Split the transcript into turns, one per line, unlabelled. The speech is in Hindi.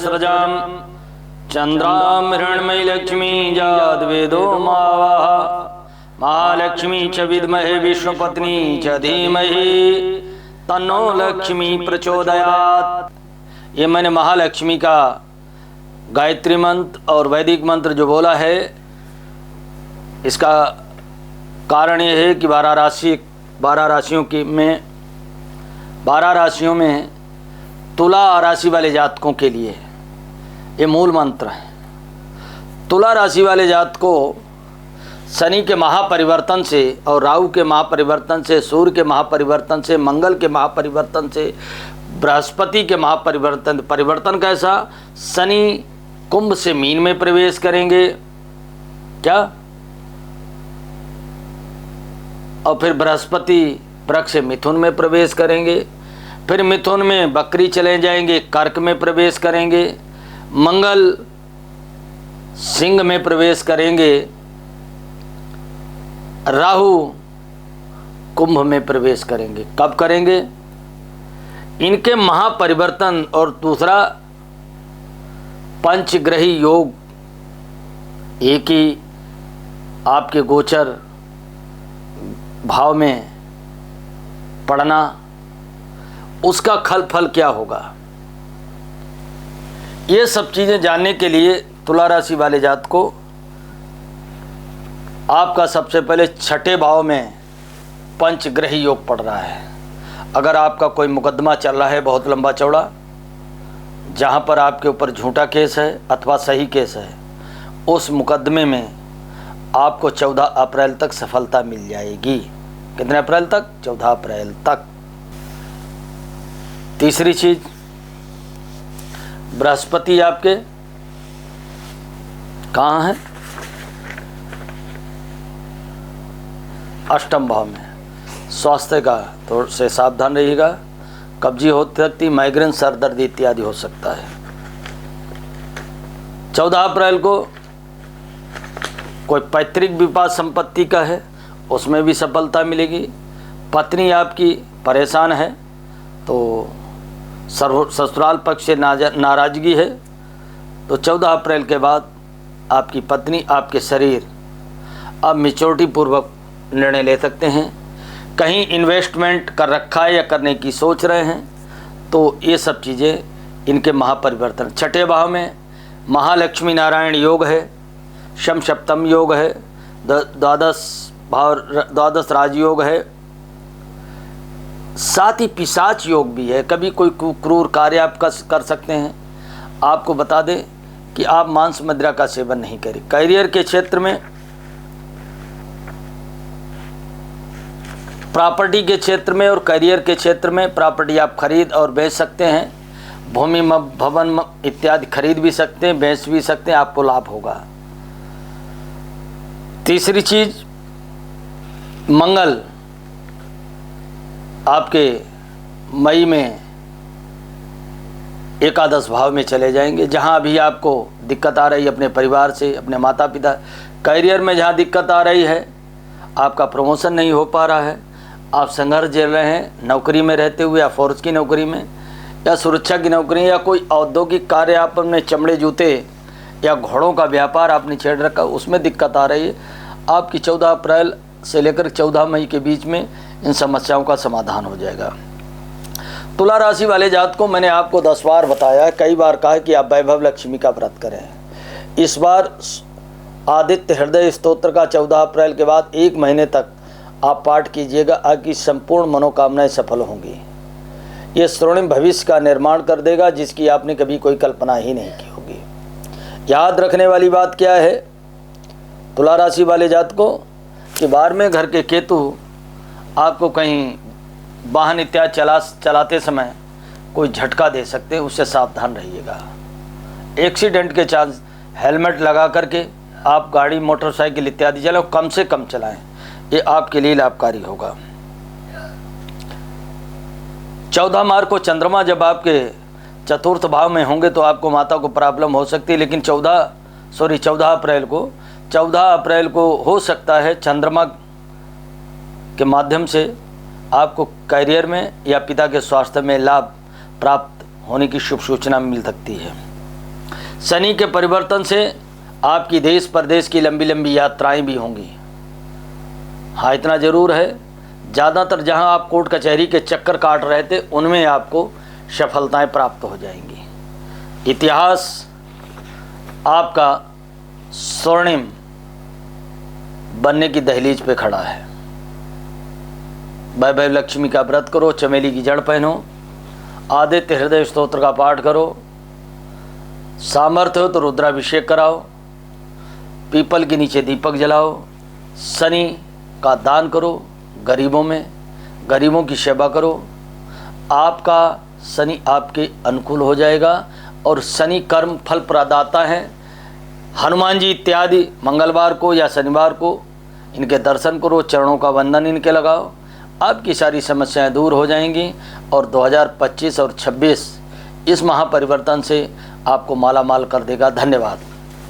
सृजाम चंद्राम हिरण्मयी लक्ष्मी जाद्वेदो मावाह महालक्ष्मी च विद्महे विष्णुपत्नी च धीमहि तन्नो लक्ष्मी प्रचोदयात्। ये मैंने महालक्ष्मी का गायत्री मंत्र और वैदिक मंत्र जो बोला है, इसका कारण ये है कि 12 राशियों में तुला राशि वाले जातकों के लिए ये मूल मंत्र है। तुला राशि वाले जात को शनि के महापरिवर्तन से और राहु के महापरिवर्तन से, सूर्य के महापरिवर्तन से, मंगल के महापरिवर्तन से, बृहस्पति के परिवर्तन कैसा, शनि कुंभ से मीन में प्रवेश करेंगे क्या, और फिर बृहस्पति वृक्ष से मिथुन में प्रवेश करेंगे, फिर मिथुन में बकरी चले जाएंगे, कर्क में प्रवेश करेंगे, मंगल सिंह में प्रवेश करेंगे, राहु कुंभ में प्रवेश करेंगे। कब करेंगे? इनके महापरिवर्तन और दूसरा पंचग्रही योग, एक ही आपके गोचर भाव में पढ़ना, उसका फल क्या होगा, ये सब चीज़ें जानने के लिए तुला राशि वाले जात को आपका सबसे पहले छठे भाव में पंचग्रही योग पड़ रहा है। अगर आपका कोई मुकदमा चल रहा है बहुत लंबा चौड़ा, जहाँ पर आपके ऊपर झूठा केस है अथवा सही केस है, उस मुकदमे में आपको 14 अप्रैल तक सफलता मिल जाएगी। कितने अप्रैल तक? 14 अप्रैल तक। तीसरी चीज, बृहस्पति आपके कहाँ है? अष्टम भाव में। स्वास्थ्य का थोड़ा से सावधान रहिएगा, कब्जी हो सकती, माइग्रेन, सर दर्द इत्यादि हो सकता है। 14 अप्रैल को कोई पैतृक विवाद संपत्ति का है, उसमें भी सफलता मिलेगी। पत्नी आपकी परेशान है तो ससुराल पक्ष से नाराजगी है, तो 14 अप्रैल के बाद आपकी पत्नी, आपके शरीर अब मैच्योरिटी पूर्वक निर्णय ले सकते हैं। कहीं इन्वेस्टमेंट कर रखा है या करने की सोच रहे हैं, तो ये सब चीज़ें इनके महापरिवर्तन। छठे भाव में महालक्ष्मी नारायण योग है, शम सप्तम योग है, द्वादश राजयोग है, साथ ही पिशाच योग भी है। कभी कोई क्रूर कार्य आप कर सकते हैं। आपको बता दें कि आप मांस मदिरा का सेवन नहीं करें। करियर के क्षेत्र में, प्रॉपर्टी के क्षेत्र में और करियर के क्षेत्र में प्रॉपर्टी आप खरीद और बेच सकते हैं। भूमि भवन इत्यादि खरीद भी सकते हैं, बेच भी सकते हैं, आपको लाभ होगा। तीसरी चीज, मंगल आपके मई में एकादश भाव में चले जाएंगे। जहां अभी आपको दिक्कत आ रही है अपने परिवार से, अपने माता पिता, करियर में जहां दिक्कत आ रही है, आपका प्रमोशन नहीं हो पा रहा है, आप संघर्ष झेल रहे हैं नौकरी में रहते हुए, या फौज की नौकरी में, या सुरक्षा की नौकरी, या कोई औद्योगिक कार्य आप अपने चमड़े जूते या घोड़ों का व्यापार आपने छेड़ रखा, उसमें दिक्कत आ रही है, आपकी 14 अप्रैल से लेकर 14 मई के बीच में इन समस्याओं का समाधान हो जाएगा। तुला राशि वाले जात को मैंने आपको 10 बार बताया, कई बार कहा कि आप वैभव लक्ष्मी का व्रत करें। इस बार आदित्य हृदय स्तोत्र का 14 अप्रैल के बाद 1 महीने तक आप पाठ कीजिएगा, आपकी संपूर्ण मनोकामनाएं सफल होंगी। ये स्वर्णिम भविष्य का निर्माण कर देगा जिसकी आपने कभी कोई कल्पना ही नहीं की होगी। याद रखने वाली बात क्या है तुला राशि वाले जात को, कि 12वें घर के केतु आपको कहीं वाहन इत्यादि चलाते समय कोई झटका दे सकते हैं, उससे सावधान रहिएगा। एक्सीडेंट के चांस, हेलमेट लगा करके आप गाड़ी मोटरसाइकिल इत्यादि चलाओ, कम से कम चलाएं, ये आपके लिए लाभकारी होगा। 14 मार्च को चंद्रमा जब आपके चतुर्थ भाव में होंगे तो आपको माता को प्रॉब्लम हो सकती है, लेकिन 14 अप्रैल को हो सकता है चंद्रमा के माध्यम से आपको करियर में या पिता के स्वास्थ्य में लाभ प्राप्त होने की शुभ सूचना मिल सकती है। शनि के परिवर्तन से आपकी देश परदेश की लंबी लंबी यात्राएं भी होंगी। हाँ, इतना ज़रूर है, ज़्यादातर जहां आप कोर्ट कचहरी के चक्कर काट रहे थे उनमें आपको सफलताएं प्राप्त हो जाएंगी। इतिहास आपका स्वर्णिम बनने की दहलीज पे खड़ा है। वैभव लक्ष्मी का व्रत करो, चमेली की जड़ पहनो, आदित्य हृदय स्तोत्र का पाठ करो, सामर्थ्य हो तो रुद्राभिषेक कराओ, पीपल के नीचे दीपक जलाओ, शनि का दान करो, गरीबों की सेवा करो। आपका शनि आपके अनुकूल हो जाएगा और शनि कर्म फल प्रदाता हैं। हनुमान जी इत्यादि मंगलवार को या शनिवार को इनके दर्शन करो, चरणों का वंदन इनके लगाओ, आपकी सारी समस्याएं दूर हो जाएंगी और 2025 और 26 इस महापरिवर्तन से आपको माला माल कर देगा। धन्यवाद।